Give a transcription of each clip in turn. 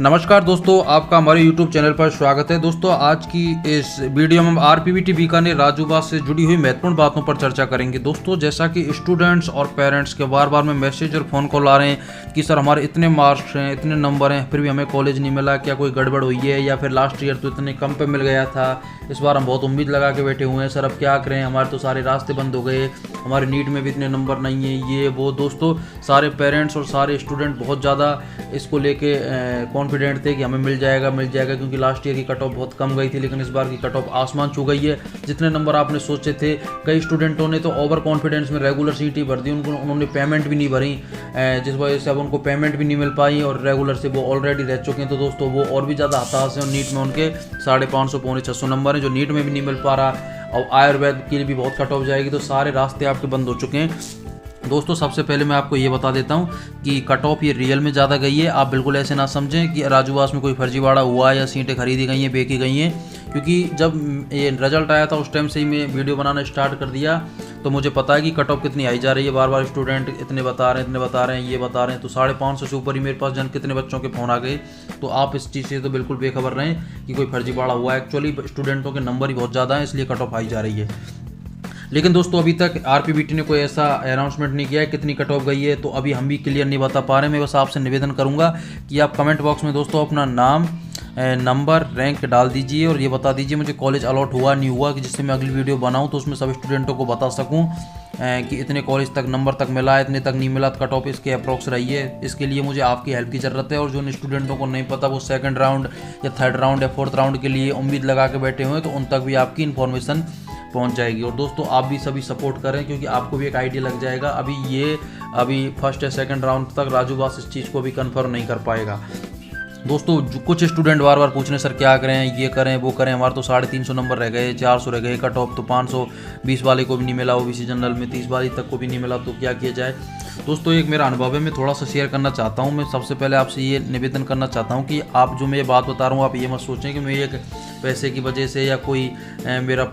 नमस्कार दोस्तों, आपका हमारे YouTube चैनल पर स्वागत है। दोस्तों, आज की इस वीडियो में हम आरपीवीटी बीकानेर राजूबाग से जुड़ी हुई महत्वपूर्ण बातों पर चर्चा करेंगे। दोस्तों, जैसा कि स्टूडेंट्स और पेरेंट्स के बार बार में मैसेज और फ़ोन कॉल आ रहे हैं कि सर हमारे इतने मार्क्स हैं, इतने नंबर हैं, फिर भी हमें कॉलेज नहीं मिला, क्या कोई गड़बड़ हुई है या फिर लास्ट ईयर तो इतने कम पे मिल गया था, इस बार हम बहुत उम्मीद लगा के बैठे हुए हैं, सर अब क्या करें, हमारे तो सारे रास्ते बंद हो गए, हमारे नीट में भी इतने नंबर नहीं है, ये वो। दोस्तों, सारे पेरेंट्स और सारे स्टूडेंट बहुत ज़्यादा इसको लेके कॉन्फिडेंट थे कि हमें मिल जाएगा क्योंकि लास्ट ईयर की कट ऑफ बहुत कम गई थी, लेकिन इस बार की कट ऑफ आसमान छू गई है। जितने नंबर आपने सोचे थे, कई स्टूडेंटों ने तो ओवर कॉन्फिडेंस में रेगुलर सीट ही भर दी, उन्होंने पेमेंट भी नहीं भरी, जिस वजह से अब उनको पेमेंट भी नहीं मिल पाई और रेगुलर से वो ऑलरेडी रह चुके हैं। तो दोस्तों, वो और भी ज़्यादा हताश हैं और नीट में उनके 550 पौने 600 नंबर हैं जो नीट में भी नहीं मिल पा रहा। और आयुर्वेद के लिए भी बहुत कट ऑफ जाएगी, तो सारे रास्ते आपके बंद हो चुके हैं। दोस्तों, सबसे पहले मैं आपको ये बता देता हूँ कि कट ऑफ ये रियल में ज़्यादा गई है। आप बिल्कुल ऐसे ना समझें कि राजूबाग में कोई फर्जीवाड़ा हुआ या सीटें खरीदी गई हैं, बेची गई हैं, क्योंकि जब ये रिजल्ट आया था उस टाइम से ही मैं वीडियो बनाना स्टार्ट कर दिया, तो मुझे पता है कि कट ऑफ कितनी आई जा रही है। बार बार स्टूडेंट इतने बता रहे हैं, ये बता रहे हैं, तो 550 से ऊपर ही मेरे पास कितने बच्चों के फ़ोन आ गए। तो आप इस चीज़ से तो बिल्कुल बेखबर रहें कि कोई फर्जीवाड़ा हुआ है। एक्चुअली स्टूडेंटों के नंबर ही बहुत ज़्यादा हैं, इसलिए कट ऑफ आई जा रही है। लेकिन दोस्तों, अभी तक आरपीवीटी ने कोई ऐसा अनाउंसमेंट नहीं किया है कितनी कट ऑफ गई है, तो अभी हम भी क्लियर नहीं बता पा रहे हैं। मैं बस आपसे निवेदन करूंगा कि आप कमेंट बॉक्स में दोस्तों अपना नाम, नंबर, रैंक डाल दीजिए और ये बता दीजिए मुझे कॉलेज अलॉट हुआ नहीं हुआ, कि जिससे मैं अगली वीडियो बनाऊं तो उसमें सब स्टूडेंटों को बता सकूं कि इतने कॉलेज तक नंबर तक मिला है, इतने तक नहीं मिला, तो कट ऑफ इसके अप्रोक्स रही है। इसके लिए मुझे आपकी हेल्प की ज़रूरत है। और जो स्टूडेंटों को नहीं पता, वो सेकंड राउंड या थर्ड राउंड या फोर्थ राउंड के लिए उम्मीद लगा के बैठे हुए हैं, तो उन तक भी आपकी इन्फॉर्मेशन पहुंच जाएगी। और दोस्तों, आप भी सभी सपोर्ट करें, क्योंकि आपको भी एक आइडिया लग जाएगा। अभी फर्स्ट या सेकंड राउंड तक राजूबाग इस चीज़ को भी कंफर्म नहीं कर पाएगा। दोस्तों, कुछ स्टूडेंट बार बार पूछ रहे हैं सर क्या करें, ये करें, वो करें, हमारे तो 350 नंबर रह गए, 400 रह गए, कट ऑफ तो 520 वाले को भी नहीं मिला, ओबीसी जनरल में 30 वाले तक को भी नहीं मिला, तो क्या किया जाए। दोस्तों, एक मेरा अनुभव है, मैं थोड़ा सा शेयर करना चाहता हूँ। मैं सबसे पहले आपसे ये निवेदन करना चाहता हूँ कि आप जो मैं ये बात बता रहा हूँ, आप ये मत सोचें कि मैं एक पैसे की वजह से या कोई मेरा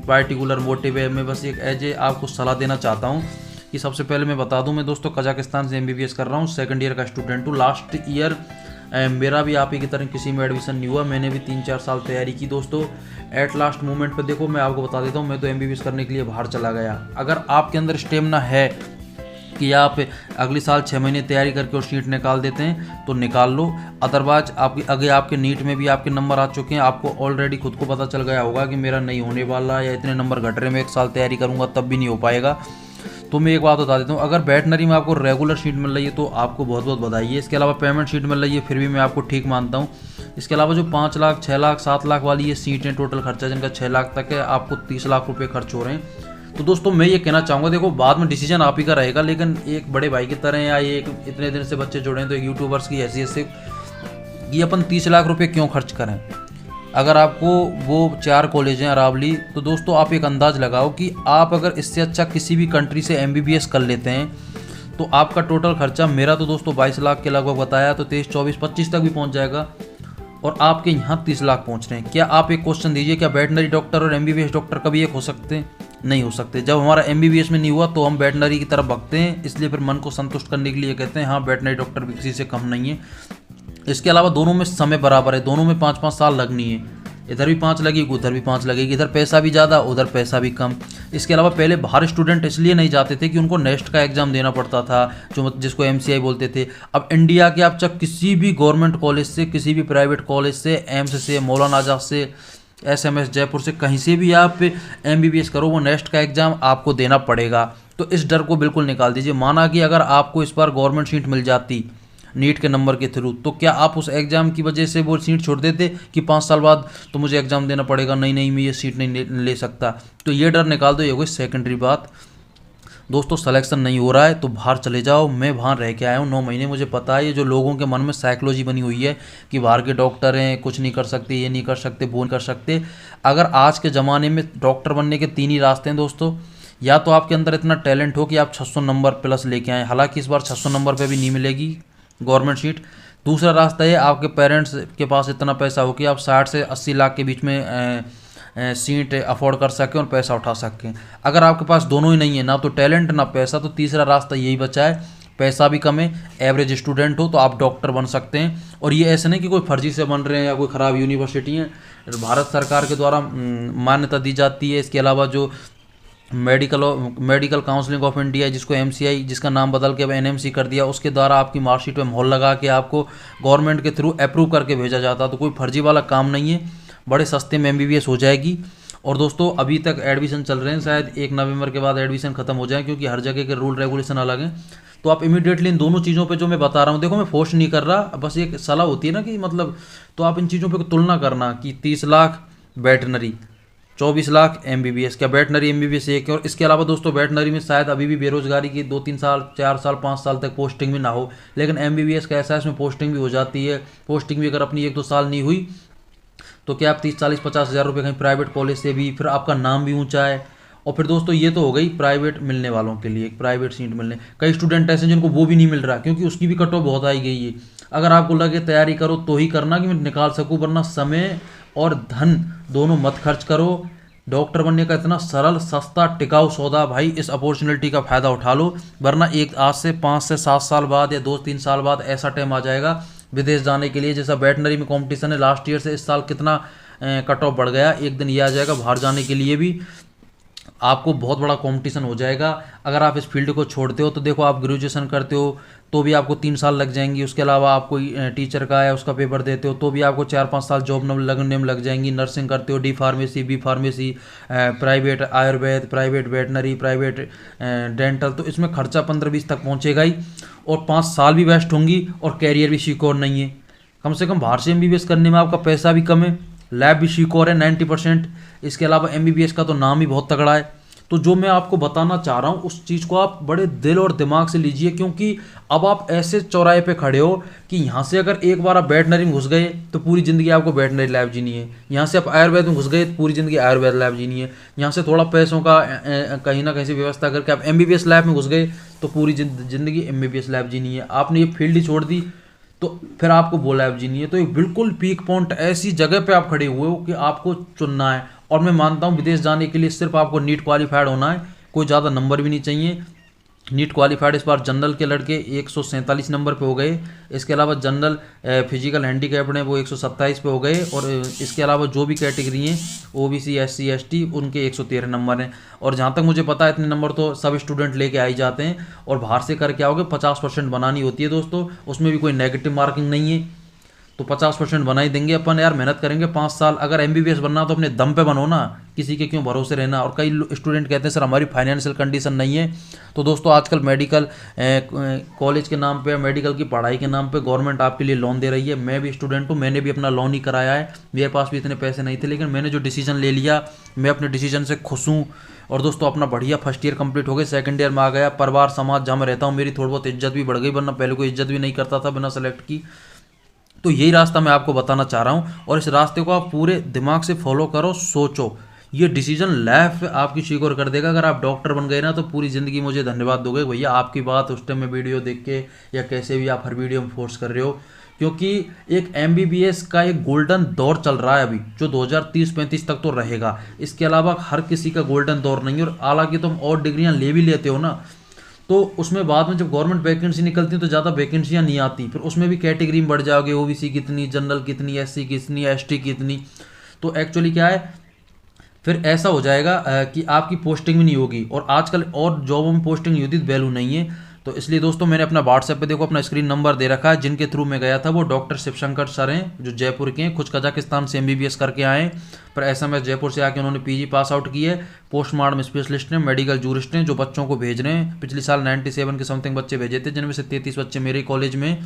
पार्टिकुलर मोटिव है। मैं बस एक आपको सलाह देना चाहता हूँ कि सबसे पहले मैं बता दूँ, मैं दोस्तों कजाकिस्तान से MBBS कर रहा हूँ, सेकंड ईयर का स्टूडेंट हूँ। लास्ट ईयर मेरा भी आप ही की तरह किसी में एडमिशन नहीं हुआ, मैंने भी 3-4 साल तैयारी की। दोस्तों, एट लास्ट मोमेंट पे देखो, मैं आपको बता देता हूँ, मैं तो MBBS करने के लिए बाहर चला गया। अगर आपके अंदर स्टेमिना है कि आप अगले साल 6 महीने तैयारी करके और सीट निकाल देते हैं तो निकाल लो। अदरवाइज अगर आपके नीट में भी आपके नंबर आ चुके हैं, आपको ऑलरेडी खुद को पता चल गया होगा कि मेरा नहीं होने वाला या इतने नंबर घट रहे, मैं 1 साल तैयारी करूँगा तब भी नहीं हो पाएगा। तो मैं एक बात बता देता हूँ, अगर वेटनरी में आपको रेगुलर सीट मिल रही है तो आपको बहुत बहुत बधाई है। इसके अलावा पेमेंट सीट मिल रही है, फिर भी मैं आपको ठीक मानता हूँ। इसके अलावा जो 5 लाख, 6 लाख, 7 लाख वाली ये सीटें, टोटल खर्चा जिनका 6 लाख तक है, आपको 30 लाख रुपये खर्च हो रहे हैं। तो दोस्तों, मैं ये कहना चाहूँगा, देखो बाद में डिसीजन आप ही का रहेगा, लेकिन एक बड़े भाई की तरह या एक इतने दिन से बच्चे जुड़े हैं, तो एक यूट्यूबर्स की हैसियत से कि अपन 30 लाख रुपये क्यों खर्च करें। अगर आपको वो 4 कॉलेज हैं अरावली, तो दोस्तों आप एक अंदाज़ लगाओ कि आप अगर इससे अच्छा किसी भी कंट्री से MBBS कर लेते हैं तो आपका टोटल खर्चा, मेरा तो दोस्तों 22 लाख के लगभग बताया, तो 23, 24, 25 तक भी पहुंच जाएगा, और आपके यहाँ 30 लाख पहुंच रहे हैं। क्या आप एक क्वेश्चन दीजिए, क्या वेटनरी डॉक्टर और MBBS डॉक्टर कभी एक हो सकते हैं? नहीं हो सकते। जब हमारा MBBS में नहीं हुआ तो हम वेटनरी की तरफ भगते हैं, इसलिए फिर मन को संतुष्ट करने के लिए कहते हैं हाँ, वेटनरी डॉक्टर भी किसी से कम नहीं है। इसके अलावा दोनों में समय बराबर है, दोनों में 5-5 साल लगनी है, इधर भी 5 लगेगी, उधर भी 5 लगेगी, इधर पैसा भी ज़्यादा, उधर पैसा भी कम। इसके अलावा पहले बाहर स्टूडेंट इसलिए नहीं जाते थे कि उनको नेक्स्ट का एग्ज़ाम देना पड़ता था, जिसको MCI बोलते थे। अब इंडिया के आप चाहे किसी भी गवर्नमेंट कॉलेज से, किसी भी प्राइवेट कॉलेज से, एम्स से, मौलाना आज़ाद से, SMS जयपुर से, कहीं से भी आप MBBS करो, वो नेक्स्ट का एग्ज़ाम आपको देना पड़ेगा। तो इस डर को बिल्कुल निकाल दीजिए। माना कि अगर आपको इस बार गवर्नमेंट सीट मिल जाती नीट के नंबर के थ्रू, तो क्या आप उस एग्ज़ाम की वजह से वो सीट छोड़ देते कि 5 साल बाद तो मुझे एग्ज़ाम देना पड़ेगा, नहीं मैं ये सीट नहीं ले सकता। तो ये डर निकाल दो, ये कोई सेकेंडरी बात। दोस्तों, सिलेक्शन नहीं हो रहा है तो बाहर चले जाओ। मैं वहाँ रह के आया हूँ 9 महीने, मुझे पता है ये जो लोगों के मन में साइकोलॉजी बनी हुई है कि बाहर के डॉक्टर हैं, कुछ नहीं कर सकते, ये नहीं कर सकते, वो नहीं कर सकते। अगर आज के ज़माने में डॉक्टर बनने के 3 ही रास्ते हैं दोस्तों, या तो आपके अंदर इतना टैलेंट हो कि आप 600 नंबर प्लस लेके आएँ, हालांकि इस बार 600 नंबर पर भी नहीं मिलेगी गवर्नमेंट सीट। दूसरा रास्ता है आपके पेरेंट्स के पास इतना पैसा हो कि आप 60 से 80 लाख के बीच में सीट अफोर्ड कर सकें और पैसा उठा सकें। अगर आपके पास दोनों ही नहीं है, ना तो टैलेंट ना पैसा, तो तीसरा रास्ता यही बचा है पैसा भी कम है, एवरेज स्टूडेंट हो तो आप डॉक्टर बन सकते हैं। और ये ऐसे नहीं कि कोई फर्जी से बन रहे हैं या कोई ख़राब यूनिवर्सिटी है, भारत सरकार के द्वारा मान्यता दी जाती है। इसके अलावा जो मेडिकल काउंसलिंग ऑफ इंडिया, जिसको एमसीआई, जिसका नाम बदल के अब एनएमसी कर दिया, उसके द्वारा आपकी मार्कशीट में मोहर लगा के आपको गवर्नमेंट के थ्रू अप्रूव करके भेजा जाता। तो कोई फर्जी वाला काम नहीं है, बड़े सस्ते में एमबीबीएस हो जाएगी। और दोस्तों अभी तक एडमिशन चल रहे हैं, शायद 1 नवंबर के बाद एडमिशन खत्म हो जाए, क्योंकि हर जगह के रूल रेगुलेशन अलग हैं। तो आप इमीडिएटली इन दोनों चीज़ों पे जो मैं बता रहा हूँ, देखो मैं फोर्स नहीं कर रहा, बस एक सलाह होती है ना कि मतलब, तो आप इन चीज़ों पे तुलना करना कि 30 लाख वेटनरी, 24 लाख एमबीबीएस, क्या वेटनरी एमबीबीएस एक है। और इसके अलावा दोस्तों वेटनरी में शायद अभी भी बेरोजगारी की 2-3 साल, 4 साल, 5 साल तक पोस्टिंग भी ना हो, लेकिन एमबीबीएस का ऐसा है इसमें पोस्टिंग भी हो जाती है। पोस्टिंग भी अगर अपनी 1-2 साल नहीं हुई तो क्या आप 30-40-50 हज़ार रुपये कहीं प्राइवेट कॉलेज से भी, फिर आपका नाम भी ऊंचा है। और फिर दोस्तों ये तो हो गई प्राइवेट मिलने वालों के लिए, एक प्राइवेट सीट मिलने। कई स्टूडेंट ऐसे जिनको वो भी नहीं मिल रहा, क्योंकि उसकी भी कट ऑफ बहुत आई गई है। अगर आपको लगे तैयारी करो तो ही करना कि मैं निकाल सकूँ, वरना समय और धन दोनों मत खर्च करो। डॉक्टर बनने का इतना सरल, सस्ता, टिकाऊ सौदा, भाई इस अपॉर्चुनिटी का फ़ायदा उठा लो, वरना एक आज से 5 से 7 साल बाद या 2-3 साल बाद ऐसा टाइम आ जाएगा विदेश जाने के लिए। जैसा वेटनरी में कंपटीशन है, लास्ट ईयर से इस साल कितना कट ऑफ बढ़ गया, एक दिन ये आ जाएगा बाहर जाने के लिए भी आपको बहुत बड़ा कंपटीशन हो जाएगा। अगर आप इस फील्ड को छोड़ते हो तो देखो, आप ग्रेजुएशन करते हो तो भी आपको 3 साल लग जाएंगी, उसके अलावा आप कोई टीचर का है उसका पेपर देते हो तो भी आपको 4-5 साल जॉब लगने में लग जाएंगी। नर्सिंग करते हो, D pharmacy, B pharmacy, private Ayurveda, private veterinary, private dental, तो इसमें खर्चा 15-20 तक पहुँचेगा ही, और 5 साल भी वेस्ट होंगी और कैरियर भी सिक्योर नहीं है। कम से कम बाहर से एमबीबीएस करने में आपका पैसा भी कम है, लैब भी सिक्योर है 90%। इसके अलावा एमबीबीएस का तो नाम ही बहुत तगड़ा है। तो जो मैं आपको बताना चाह रहा हूँ उस चीज़ को आप बड़े दिल और दिमाग से लीजिए, क्योंकि अब आप ऐसे चौराहे पे खड़े हो कि यहाँ से अगर एक बार आप वेटनरी में घुस गए तो पूरी ज़िंदगी आपको वेटनरी लैब जीनी है। यहाँ से आप आयुर्वेद में घुस गए तो पूरी ज़िंदगी आयुर्वेद लैब जीनी है। यहाँ से थोड़ा पैसों का कहीं ना कहीं से व्यवस्था करके आप एमबीबीएस लैब में घुस गए तो पूरी ज़िंदगी एमबीबीएस लैब जीनी है। आपने ये फील्ड ही छोड़ दी तो फिर आपको वो लैब जीनी है। तो एक बिल्कुल पीक पॉइंट, ऐसी जगह पे आप खड़े हुए हो कि आपको चुनना है। और मैं मानता हूँ विदेश जाने के लिए सिर्फ आपको नीट क्वालिफाइड होना है, कोई ज़्यादा नंबर भी नहीं चाहिए। नीट क्वालिफाइड इस बार जनरल के लड़के 147 नंबर पे हो गए। इसके अलावा जनरल फिजिकल हैंडीकैप्ड हैं वो 127 पे हो गए। और इसके अलावा जो भी कैटेगरी हैं ओबीसी, एससी, एसटी, उनके 113 नंबर हैं। और जहाँ तक मुझे पता है इतने नंबर तो सब स्टूडेंट लेके आ ही जाते हैं। और बाहर से करके आओगे 50% बनानी होती है दोस्तों, उसमें भी कोई नेगेटिव मार्किंग नहीं है, तो 50% बना ही देंगे अपन। यार मेहनत करेंगे 5 साल, अगर एमबीबीएस बनना तो अपने दम पे बनो ना, किसी के क्यों भरोसे रहना। और कई स्टूडेंट कहते हैं सर हमारी फाइनेंशियल कंडीशन नहीं है। तो दोस्तों आजकल मेडिकल कॉलेज के नाम पे, मेडिकल की पढ़ाई के नाम पे गवर्नमेंट आपके लिए लोन दे रही है। मैं भी स्टूडेंट हूँ, मैंने भी अपना लोन ही कराया है, मेरे पास भी इतने पैसे नहीं थे, लेकिन मैंने जो डिसीजन ले लिया मैं अपने डिसीजन से खुश हूँ। और दोस्तों अपना बढ़िया फर्स्ट ईयर कंप्लीट हो गया, सेकंड ईयर में आ गया। परिवार समाज जहाँ मैं रहता हूँ मेरी थोड़ी बहुत इज्जत भी बढ़ गई, वरना पहले कोई इज्जत भी नहीं करता था बिना सेलेक्ट की। तो यही रास्ता मैं आपको बताना चाह रहा हूँ, और इस रास्ते को आप पूरे दिमाग से फॉलो करो, सोचो। ये डिसीजन लाइफ आपकी सिक्योर कर देगा। अगर आप डॉक्टर बन गए ना तो पूरी ज़िंदगी मुझे धन्यवाद दोगे भैया, आपकी बात उस टाइम में वीडियो देख के या कैसे भी आप हर वीडियो में फोर्स कर रहे हो। क्योंकि एक एमबीबीएस का एक गोल्डन दौर चल रहा है अभी, जो 2030-35 तक तो रहेगा। इसके अलावा हर किसी का गोल्डन दौर नहीं है। और हालांकि तुम और डिग्रियां ले भी लेते हो ना, तो उसमें बाद में जब गवर्नमेंट वैकेंसी निकलती है तो ज़्यादा वैकेंसियाँ नहीं आती, फिर उसमें भी कैटेगरी में बढ़ जाओगे, ओबीसी कितनी, जनरल कितनी, एससी कितनी, एसटी कितनी। तो एक्चुअली क्या है, फिर ऐसा हो जाएगा कि आपकी पोस्टिंग भी नहीं होगी। और आजकल और जॉबों में पोस्टिंग नहीं होती, वैल्यू नहीं है। तो इसलिए दोस्तों मैंने अपना व्हाट्सएप पे देखो अपना स्क्रीन नंबर दे रखा है, जिनके थ्रू मैं गया था वो डॉक्टर शिवशंकर सर हैं, जो जयपुर के हैं, कुछ कजाकिस्तान से एमबीबीएस करके आए हैं, पर एसएमएस जयपुर से आके उन्होंने पीजी पास आउट की है। पोस्टमार्टम स्पेशलिस्ट हैं, मेडिकल जूरिस्ट हैं, जो बच्चों को भेज रहे हैं। पिछले साल 97 के समथिंग बच्चे भेजे थे, जिनमें से 33 बच्चे मेरे कॉलेज में।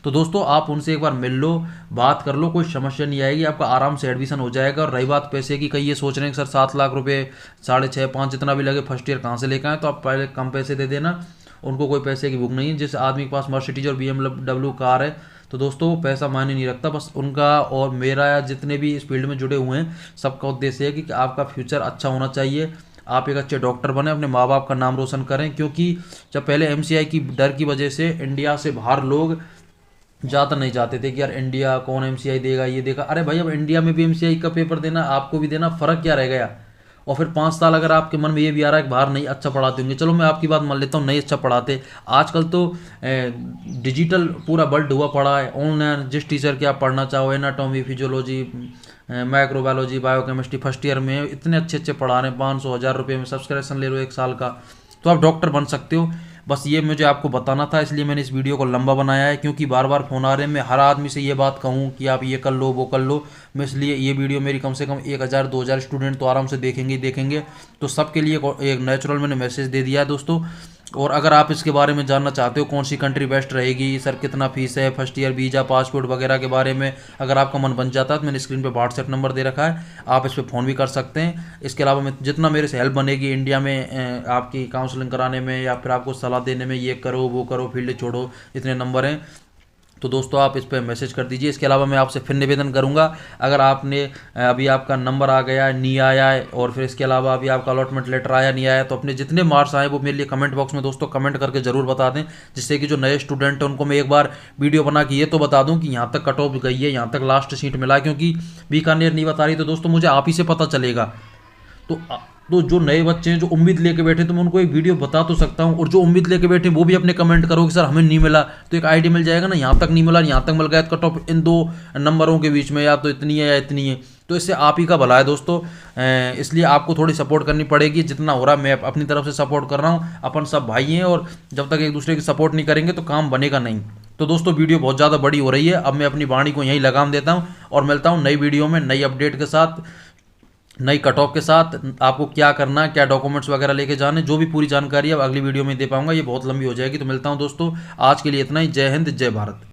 तो दोस्तों आप उनसे एक बार मिल लो, बात कर लो, कोई समस्या नहीं आएगी, आपका आराम से एडमिशन हो जाएगा। और रही बात पैसे की, कई ये सोच रहे हैं कि सर 7 लाख रुपए, 6.5, 5 जितना भी लगे फर्स्ट ईयर कहाँ से लेकर आए, तो आप पहले कम पैसे दे देना। उनको कोई पैसे की भूख नहीं है। जिस आदमी के पास मर्सिडीज और BMW कार है, तो दोस्तों पैसा मायने नहीं रखता, बस उनका और मेरा या जितने भी इस फील्ड में जुड़े हुए हैं सबका उद्देश्य है कि आपका फ्यूचर अच्छा होना चाहिए, आप एक अच्छे डॉक्टर बने, अपने माँ बाप का नाम रोशन करें। क्योंकि जब पहले एमसीआई की डर की वजह से इंडिया से बाहर लोग ज़्यादा नहीं जाते थे कि यार इंडिया कौन एमसीआई देगा, ये देगा। अरे भाई अब इंडिया में भी एमसीआई का पेपर देना, आपको भी देना, फ़र्क क्या रह गया। और फिर 5 साल अगर आपके मन में ये भी आ रहा है कि बाहर नहीं अच्छा पढ़ाते होंगे, चलो मैं आपकी बात मान लेता हूँ नहीं अच्छा पढ़ाते, आजकल तो डिजिटल पूरा वर्ल्ड हुआ पड़ा है, ऑनलाइन जिस टीचर के आप पढ़ना चाहो, anatomy, physiology, microbiology, biochemistry, first year में इतने अच्छे अच्छे पढ़ा रहे हैं, 500-1000 रुपये में सब्सक्रिप्शन ले लो 1 साल का, तो आप डॉक्टर बन सकते हो। बस ये मुझे आपको बताना था, इसलिए मैंने इस वीडियो को लंबा बनाया है, क्योंकि बार बार फ़ोन आ रहे हैं, मैं हर आदमी से ये बात कहूँ कि आप ये कर लो वो कर लो, मैं इसलिए ये वीडियो मेरी कम से कम 1000-2000 स्टूडेंट तो आराम से देखेंगे ही देखेंगे, तो सबके लिए एक नेचुरल मैंने मैसेज दे दिया है दोस्तों। और अगर आप इसके बारे में जानना चाहते हो कौन सी कंट्री बेस्ट रहेगी, सर कितना फीस है, फर्स्ट ईयर वीज़ा, पासपोर्ट वगैरह के बारे में अगर आपका मन बन जाता है तो मैंने स्क्रीन पे व्हाट्सएप नंबर दे रखा है, आप इस पर फ़ोन भी कर सकते हैं। इसके अलावा मैं जितना मेरे से हेल्प बनेगी इंडिया में आपकी काउंसलिंग कराने में या फिर आपको सलाह देने में, ये करो वो करो, फील्ड छोड़ो, इतने नंबर हैं, तो दोस्तों आप इस पर मैसेज कर दीजिए। इसके अलावा मैं आपसे फिर निवेदन करूंगा, अगर आपने अभी आपका नंबर आ गया है, नहीं आया है, और फिर इसके अलावा अभी आपका अलॉटमेंट लेटर आया नहीं आया, तो अपने जितने मार्क्स आए वो मेरे लिए कमेंट बॉक्स में दोस्तों कमेंट करके ज़रूर बता दें, जिससे कि जो नए स्टूडेंट हैं उनको मैं एक बार वीडियो बना के ये तो बता दूं कि यहाँ तक कट ऑफ गई है, यहाँ तक लास्ट सीट मिला है, क्योंकि बीकानेर नहीं बता रही तो दोस्तों मुझे आप ही से पता चलेगा। तो जो नए बच्चे हैं जो उम्मीद लेके बैठे तो मैं उनको एक वीडियो बता तो सकता हूँ, और जो उम्मीद लेके बैठे वो भी अपने कमेंट करो कि सर हमें नहीं मिला, तो एक आइडिया मिल जाएगा ना, यहाँ तक नहीं मिला, यहाँ तक मिल गया, कट ऑफ इन दो नंबरों के बीच में या तो इतनी है या इतनी है, तो इससे आप ही का भला है दोस्तों। इसलिए आपको थोड़ी सपोर्ट करनी पड़ेगी, जितना हो रहा है मैं अपनी तरफ से सपोर्ट कर रहा हूँ, अपन सब भाई हैं, और जब तक एक दूसरे की सपोर्ट नहीं करेंगे तो काम बनेगा नहीं। तो दोस्तों वीडियो बहुत ज़्यादा बड़ी हो रही है, अब मैं अपनी वाणी को यहीं लगाम देता हूँ और मिलता हूँ नई वीडियो में नई अपडेट के साथ, नई कट ऑफ के साथ, आपको क्या करना है, क्या डॉक्यूमेंट्स वगैरह लेके जाने, जो भी पूरी जानकारी अब अगली वीडियो में दे पाऊंगा, ये बहुत लंबी हो जाएगी। तो मिलता हूं दोस्तों, आज के लिए इतना ही। जय हिंद, जय भारत।